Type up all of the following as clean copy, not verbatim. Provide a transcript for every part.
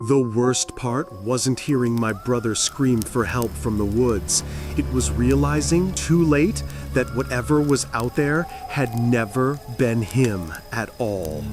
The worst part wasn't hearing my brother scream for help from the woods. It was realizing, too late, that whatever was out there had never been him at all.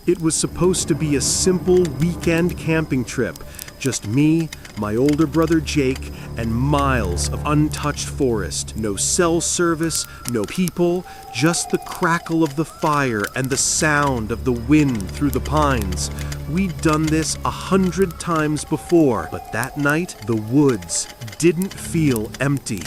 It was supposed to be a simple weekend camping trip. Just me, my older brother Jake, and miles of untouched forest. No cell service, no people, just the crackle of the fire and the sound of the wind through the pines. We'd done this 100 times before, but that night, the woods didn't feel empty.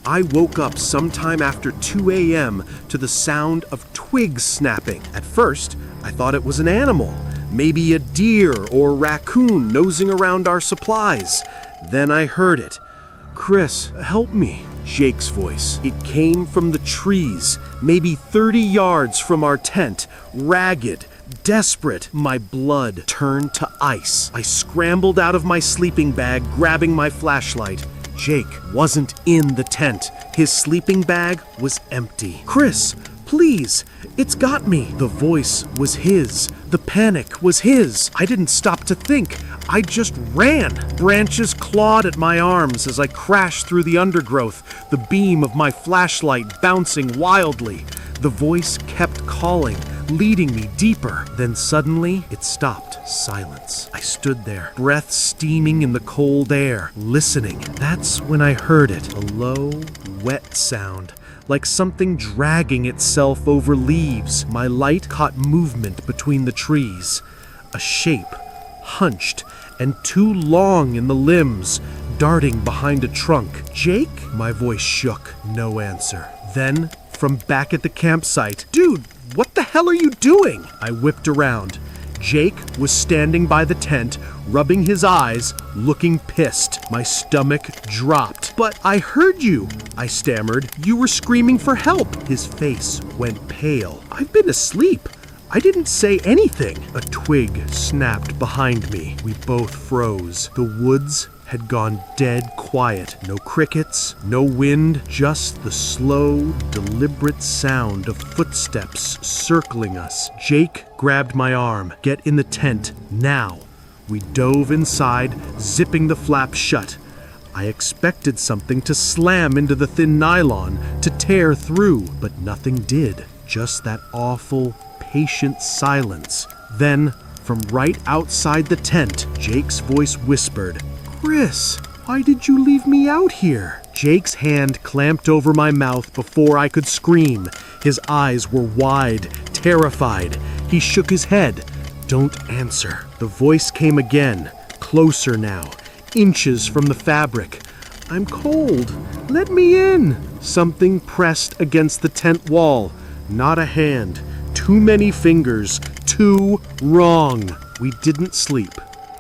I woke up sometime after 2 a.m. to the sound of twigs snapping. At first, I thought it was an animal. Maybe a deer or raccoon nosing around our supplies. Then I heard it. "Chris, help me." Jake's voice. It came from the trees, maybe 30 yards from our tent, ragged, desperate. My blood turned to ice. I scrambled out of my sleeping bag, grabbing my flashlight. Jake wasn't in the tent. His sleeping bag was empty. "Chris, please, it's got me." The voice was his. The panic was his. I didn't stop to think. I just ran. Branches clawed at my arms as I crashed through the undergrowth, the beam of my flashlight bouncing wildly. The voice kept calling, leading me deeper. Then suddenly, it stopped. Silence. I stood there, breath steaming in the cold air, listening. That's when I heard it. A low, wet sound, like something dragging itself over leaves. My light caught movement between the trees. A shape, hunched and too long in the limbs, darting behind a trunk. "Jake?" My voice shook. No answer. Then, from back at the campsite, "Dude, what the hell are you doing?" I whipped around. Jake was standing by the tent, rubbing his eyes, looking pissed. My stomach dropped. "But I heard you," I stammered. "You were screaming for help." His face went pale. "I've been asleep. I didn't say anything." A twig snapped behind me. We both froze. The woods had gone dead quiet. No crickets, no wind, just the slow, deliberate sound of footsteps circling us. Jake grabbed my arm. "Get in the tent, now." We dove inside, zipping the flap shut. I expected something to slam into the thin nylon, to tear through, but nothing did. Just that awful, patient silence. Then, from right outside the tent, Jake's voice whispered, "Chris, why did you leave me out here?" Jake's hand clamped over my mouth before I could scream. His eyes were wide, terrified. He shook his head. "Don't answer." The voice came again, closer now, inches from the fabric. "I'm cold. Let me in." Something pressed against the tent wall. Not a hand. Too many fingers. Too wrong. We didn't sleep.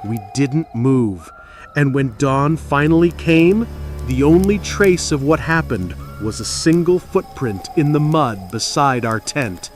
We didn't move. And when dawn finally came, the only trace of what happened was a single footprint in the mud beside our tent.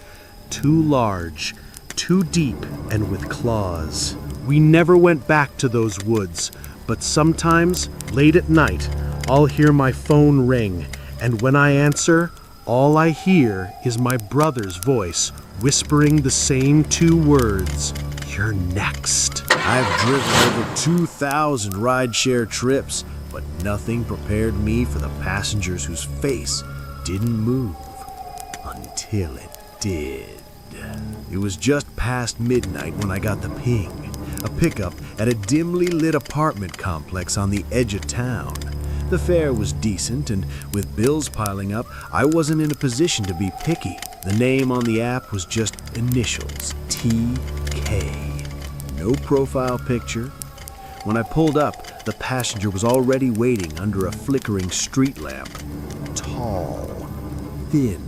Too large, too deep, and with claws. We never went back to those woods, but sometimes, late at night, I'll hear my phone ring, and when I answer, all I hear is my brother's voice whispering the same two words, "You're next." I've driven over 2,000 rideshare trips, but nothing prepared me for the passengers whose face didn't move until it did. It was just past midnight when I got the ping, a pickup at a dimly lit apartment complex on the edge of town. The fare was decent, and with bills piling up, I wasn't in a position to be picky. The name on the app was just initials, TK. No profile picture. When I pulled up, the passenger was already waiting under a flickering street lamp. Tall, thin,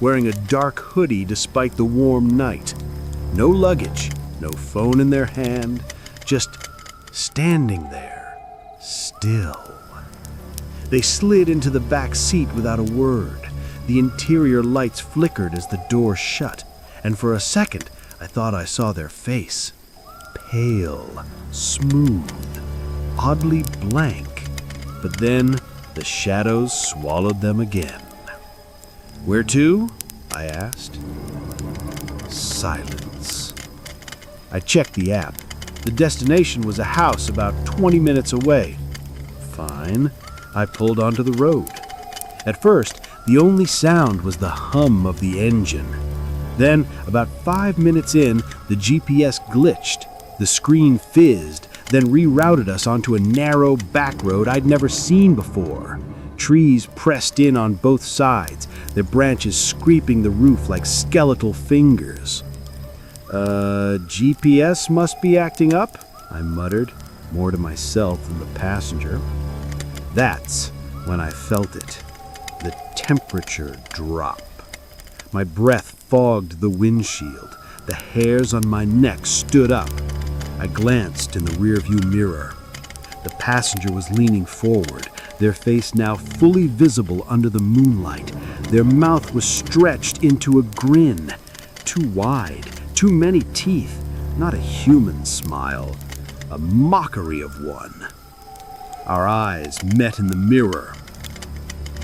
wearing a dark hoodie despite the warm night. No luggage, no phone in their hand, just standing there, still. They slid into the back seat without a word. The interior lights flickered as the door shut, and for a second I thought I saw their face. Pale, smooth, oddly blank, but then the shadows swallowed them again. "Where to?" I asked. Silence. I checked the app. The destination was a house about 20 minutes away. Fine, I pulled onto the road. At first, the only sound was the hum of the engine. Then, about 5 minutes in, the GPS glitched. The screen fizzed, then rerouted us onto a narrow back road I'd never seen before. Trees pressed in on both sides, their branches scraping the roof like skeletal fingers. GPS must be acting up, I muttered, more to myself than the passenger. That's when I felt it. The temperature drop. My breath fogged the windshield. The hairs on my neck stood up. I glanced in the rearview mirror. The passenger was leaning forward, their face now fully visible under the moonlight. Their mouth was stretched into a grin. Too wide, too many teeth, not a human smile, a mockery of one. Our eyes met in the mirror.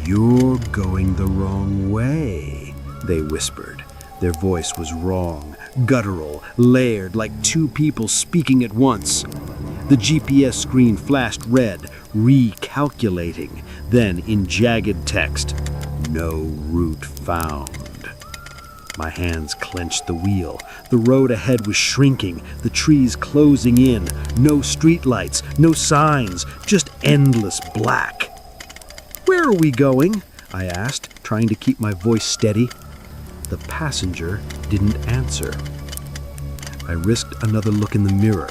"You're going the wrong way," they whispered. Their voice was wrong, guttural, layered like two people speaking at once. The GPS screen flashed red, recalculating. Then, in jagged text, "No route found." My hands clenched the wheel. The road ahead was shrinking, the trees closing in. No streetlights, no signs, just endless black. "Where are we going?" I asked, trying to keep my voice steady. The passenger didn't answer. I risked another look in the mirror.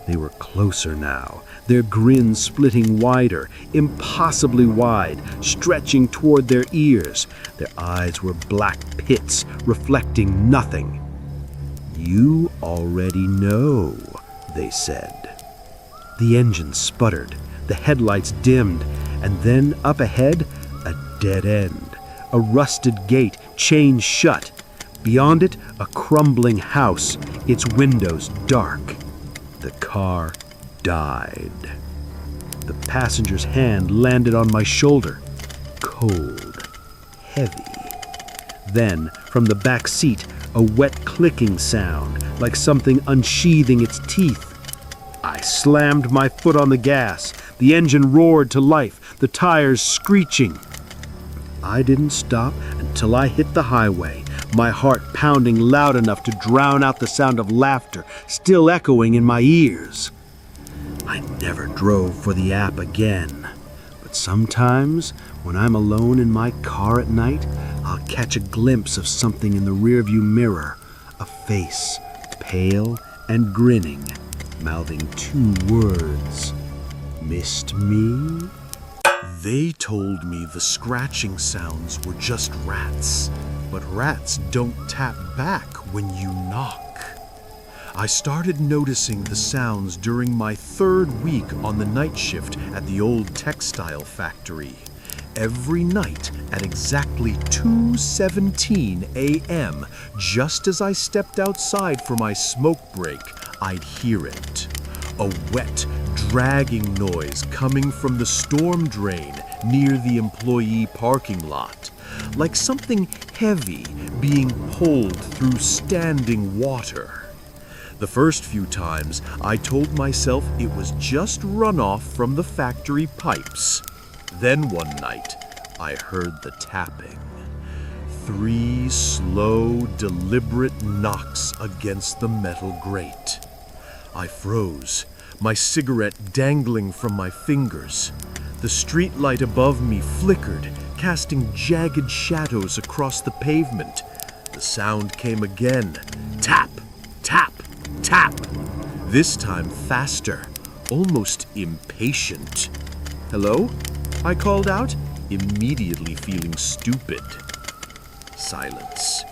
They were closer now, their grins splitting wider, impossibly wide, stretching toward their ears. Their eyes were black pits, reflecting nothing. "You already know," they said. The engine sputtered, the headlights dimmed, and then up ahead, a dead end. A rusted gate, chained shut. Beyond it, a crumbling house, its windows dark. The car died. The passenger's hand landed on my shoulder. Cold, heavy. Then, from the back seat, a wet clicking sound, like something unsheathing its teeth. I slammed my foot on the gas. The engine roared to life, the tires screeching. I didn't stop until I hit the highway, my heart pounding loud enough to drown out the sound of laughter still echoing in my ears. I never drove for the app again, but sometimes when I'm alone in my car at night, I'll catch a glimpse of something in the rearview mirror, a face, pale and grinning, mouthing two words. "Missed me?" They told me the scratching sounds were just rats, but rats don't tap back when you knock. I started noticing the sounds during my 3rd week on the night shift at the old textile factory. Every night at exactly 2:17 a.m., just as I stepped outside for my smoke break, I'd hear it. A wet, dragging noise coming from the storm drain near the employee parking lot, like something heavy being pulled through standing water. The first few times, I told myself it was just runoff from the factory pipes. Then one night, I heard the tapping. 3 slow, deliberate knocks against the metal grate. I froze, my cigarette dangling from my fingers. The streetlight above me flickered, casting jagged shadows across the pavement. The sound came again. Tap, tap, tap. This time faster, almost impatient. "Hello?" I called out, immediately feeling stupid. Silence.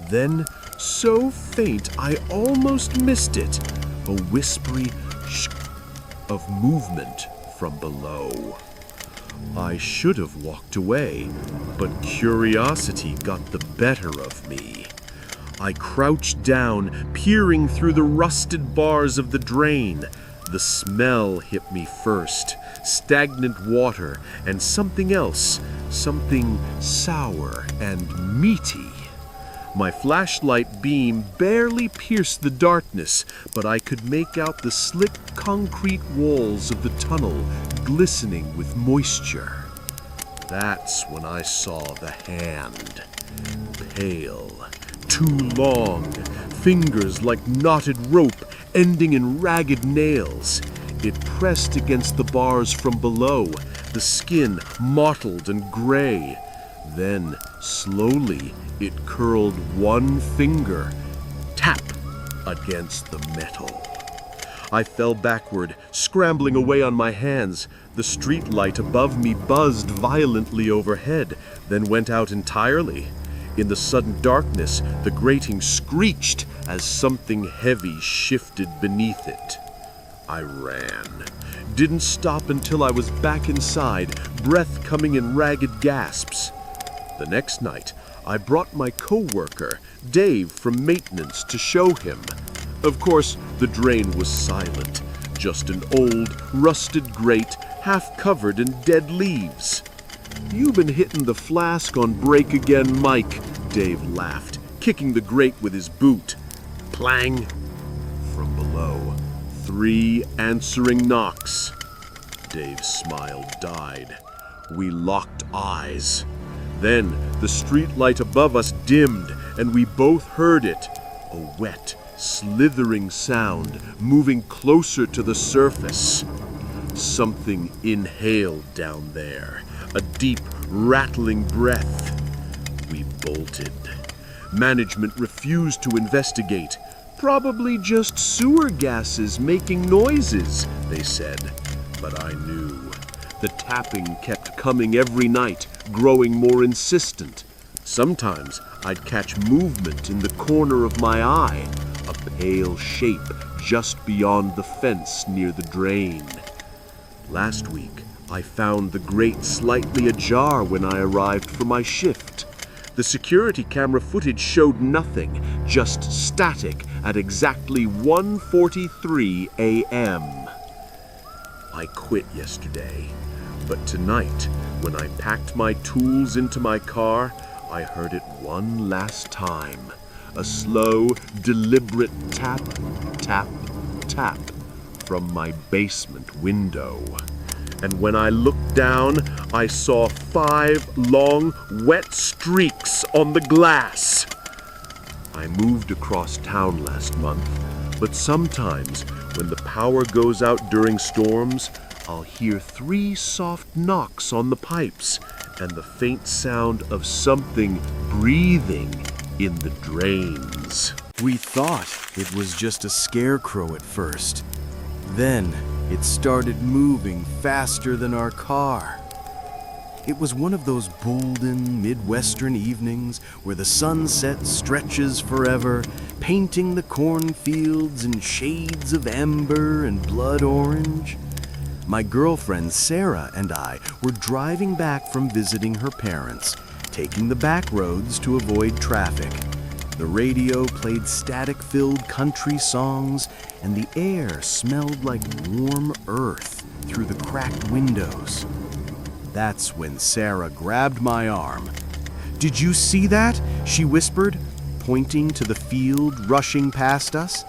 Then, so faint I almost missed it, a whispery shh of movement from below. I should have walked away, but curiosity got the better of me. I crouched down, peering through the rusted bars of the drain. The smell hit me first, stagnant water and something else, something sour and meaty. My flashlight beam barely pierced the darkness, but I could make out the slick concrete walls of the tunnel glistening with moisture. That's when I saw the hand. Pale, too long, fingers like knotted rope ending in ragged nails. It pressed against the bars from below, the skin mottled and gray. Then, slowly, it curled one finger, tap, against the metal. I fell backward, scrambling away on my hands. The street light above me buzzed violently overhead, then went out entirely. In the sudden darkness, the grating screeched as something heavy shifted beneath it. I ran. Didn't stop until I was back inside, breath coming in ragged gasps. The next night, I brought my co-worker, Dave, from maintenance to show him. Of course, the drain was silent, just an old, rusted grate half covered in dead leaves. "You've been hitting the flask on break again, Mike," Dave laughed, kicking the grate with his boot. Clang! From below, 3 answering knocks. Dave's smile died. We locked eyes. Then the street light above us dimmed, and we both heard it. A wet, slithering sound moving closer to the surface. Something inhaled down there, a deep, rattling breath. We bolted. Management refused to investigate. "Probably just sewer gases making noises," they said. But I knew. The tapping kept coming every night, growing more insistent. Sometimes I'd catch movement in the corner of my eye, a pale shape just beyond the fence near the drain. Last week, I found the grate slightly ajar when I arrived for my shift. The security camera footage showed nothing, just static at exactly 1:43 a.m. I quit yesterday, but tonight, when I packed my tools into my car, I heard it one last time. A slow, deliberate tap, tap, tap from my basement window. And when I looked down, I saw 5 long, wet streaks on the glass. I moved across town last month, but sometimes when the power goes out during storms, I'll hear 3 soft knocks on the pipes and the faint sound of something breathing in the drains. We thought it was just a scarecrow at first. Then it started moving faster than our car. It was one of those golden Midwestern evenings where the sunset stretches forever, painting the cornfields in shades of amber and blood orange. My girlfriend Sarah and I were driving back from visiting her parents, taking the back roads to avoid traffic. The radio played static-filled country songs, and the air smelled like warm earth through the cracked windows. That's when Sarah grabbed my arm. "Did you see that?" she whispered, pointing to the field rushing past us.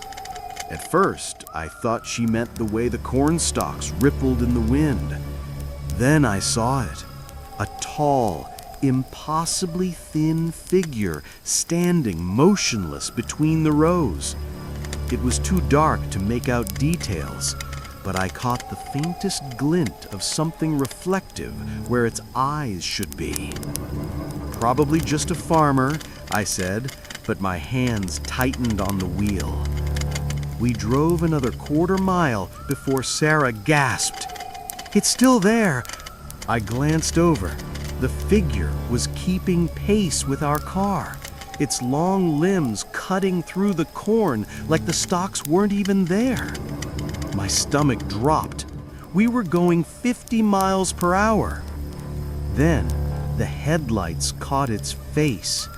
At first, I thought she meant the way the corn stalks rippled in the wind. Then I saw it, a tall, impossibly thin figure standing motionless between the rows. It was too dark to make out details, but I caught the faintest glint of something reflective where its eyes should be. "Probably just a farmer," I said, but my hands tightened on the wheel. We drove another quarter-mile before Sarah gasped. "It's still there!" I glanced over. The figure was keeping pace with our car, its long limbs cutting through the corn like the stalks weren't even there. My stomach dropped. We were going 50 miles per hour. Then the headlights caught its face.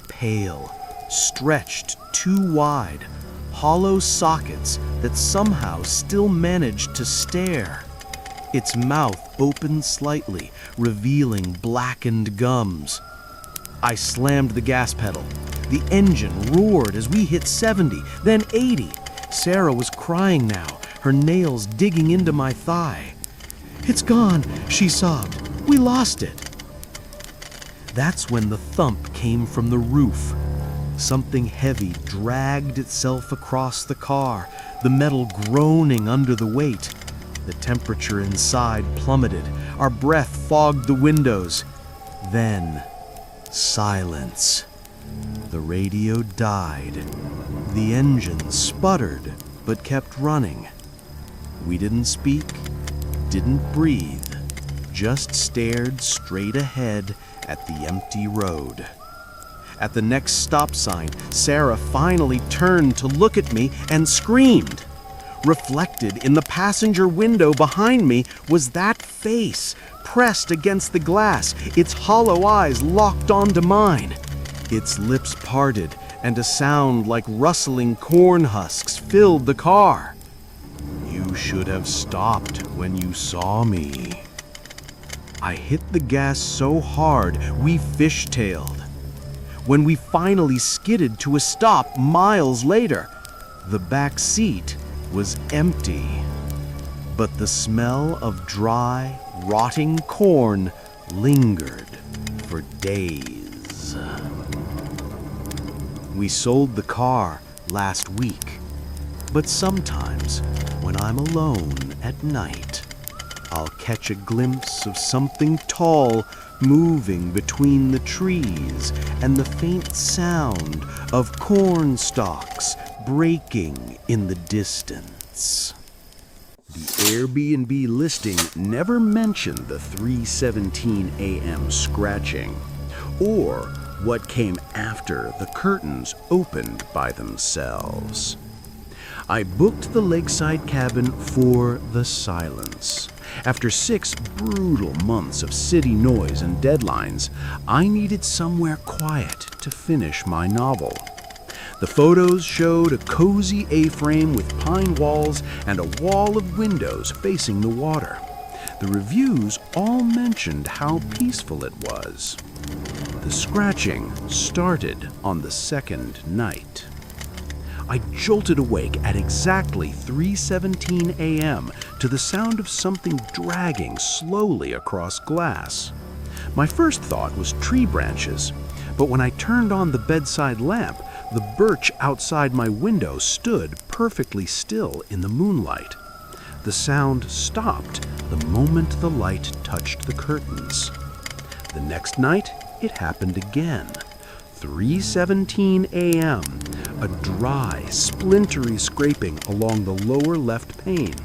Pale, stretched too wide, hollow sockets that somehow still managed to stare. Its mouth opened slightly, revealing blackened gums. I slammed the gas pedal. The engine roared as we hit 70, then 80. Sarah was crying now, her nails digging into my thigh. "It's gone," she sobbed. "We lost it." That's when the thump came from the roof. Something heavy dragged itself across the car, the metal groaning under the weight. The temperature inside plummeted. Our breath fogged the windows. Then, silence. The radio died. The engine sputtered, but kept running. We didn't speak, didn't breathe, just stared straight ahead at the empty road. At the next stop sign, Sarah finally turned to look at me and screamed. Reflected in the passenger window behind me was that face, pressed against the glass, its hollow eyes locked onto mine. Its lips parted, and a sound like rustling corn husks filled the car. "You should have stopped when you saw me." I hit the gas so hard we fishtailed. When we finally skidded to a stop miles later, the back seat was empty. But the smell of dry, rotting corn lingered for days. We sold the car last week, but sometimes when I'm alone at night, I'll catch a glimpse of something tall moving between the trees and the faint sound of corn stalks breaking in the distance. The Airbnb listing never mentioned the 3:17 a.m. scratching, or what came after the curtains opened by themselves. I booked the lakeside cabin for the silence. After 6 brutal months of city noise and deadlines, I needed somewhere quiet to finish my novel. The photos showed a cozy A-frame with pine walls and a wall of windows facing the water. The reviews all mentioned how peaceful it was. The scratching started on the second night. I jolted awake at exactly 3:17 a.m. to the sound of something dragging slowly across glass. My first thought was tree branches, but when I turned on the bedside lamp, the birch outside my window stood perfectly still in the moonlight. The sound stopped the moment the light touched the curtains. The next night, it happened again. 3:17 a.m., a dry, splintery scraping along the lower left pane.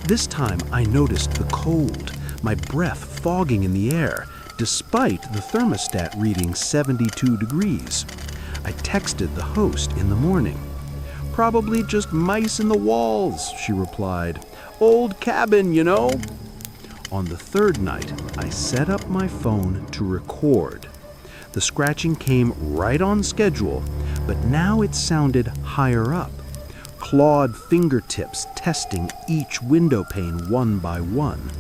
This time I noticed the cold, my breath fogging in the air, despite the thermostat reading 72 degrees. I texted the host in the morning. "Probably just mice in the walls," she replied. "Old cabin, you know." On the third night, I set up my phone to record. The scratching came right on schedule, but now it sounded higher up. Clawed fingertips testing each window pane one by one.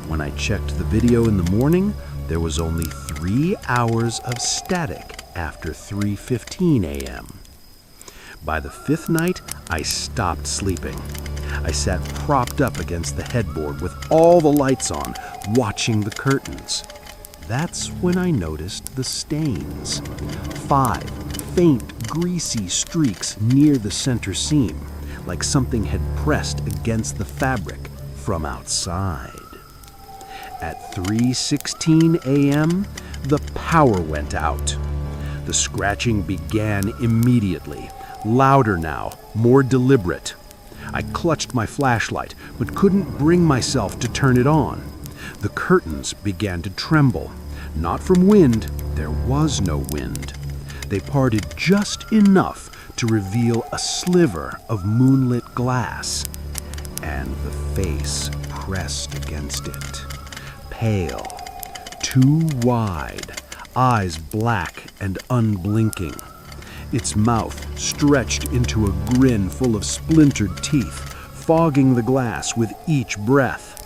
When I checked the video in the morning, there was only 3 hours of static after 3:15 a.m. By the 5th night, I stopped sleeping. I sat propped up against the headboard with all the lights on, watching the curtains. That's when I noticed the stains. 5 faint, greasy streaks near the center seam, like something had pressed against the fabric from outside. At 3:16 a.m., the power went out. The scratching began immediately, louder now, more deliberate. I clutched my flashlight, but couldn't bring myself to turn it on. The curtains began to tremble. Not from wind, there was no wind. They parted just enough to reveal a sliver of moonlit glass, and the face pressed against it. Pale, too wide, eyes black and unblinking. Its mouth stretched into a grin full of splintered teeth, fogging the glass with each breath.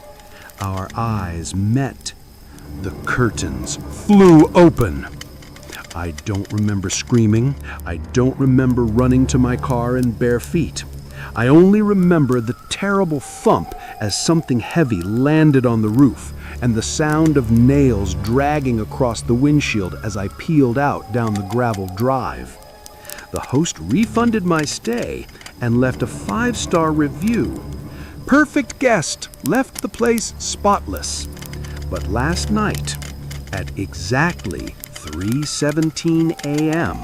Our eyes met. The curtains flew open. I don't remember screaming. I don't remember running to my car in bare feet. I only remember the terrible thump as something heavy landed on the roof and the sound of nails dragging across the windshield as I peeled out down the gravel drive. The host refunded my stay and left a 5-star review. Perfect guest, left the place spotless. But last night, at exactly 3:17 a.m.,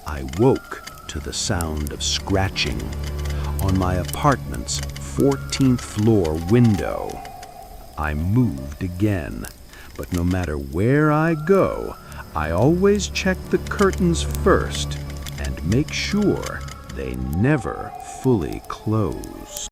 I woke to the sound of scratching on my apartment's 14th floor window. I moved again, but no matter where I go, I always check the curtains first and make sure they never fully close.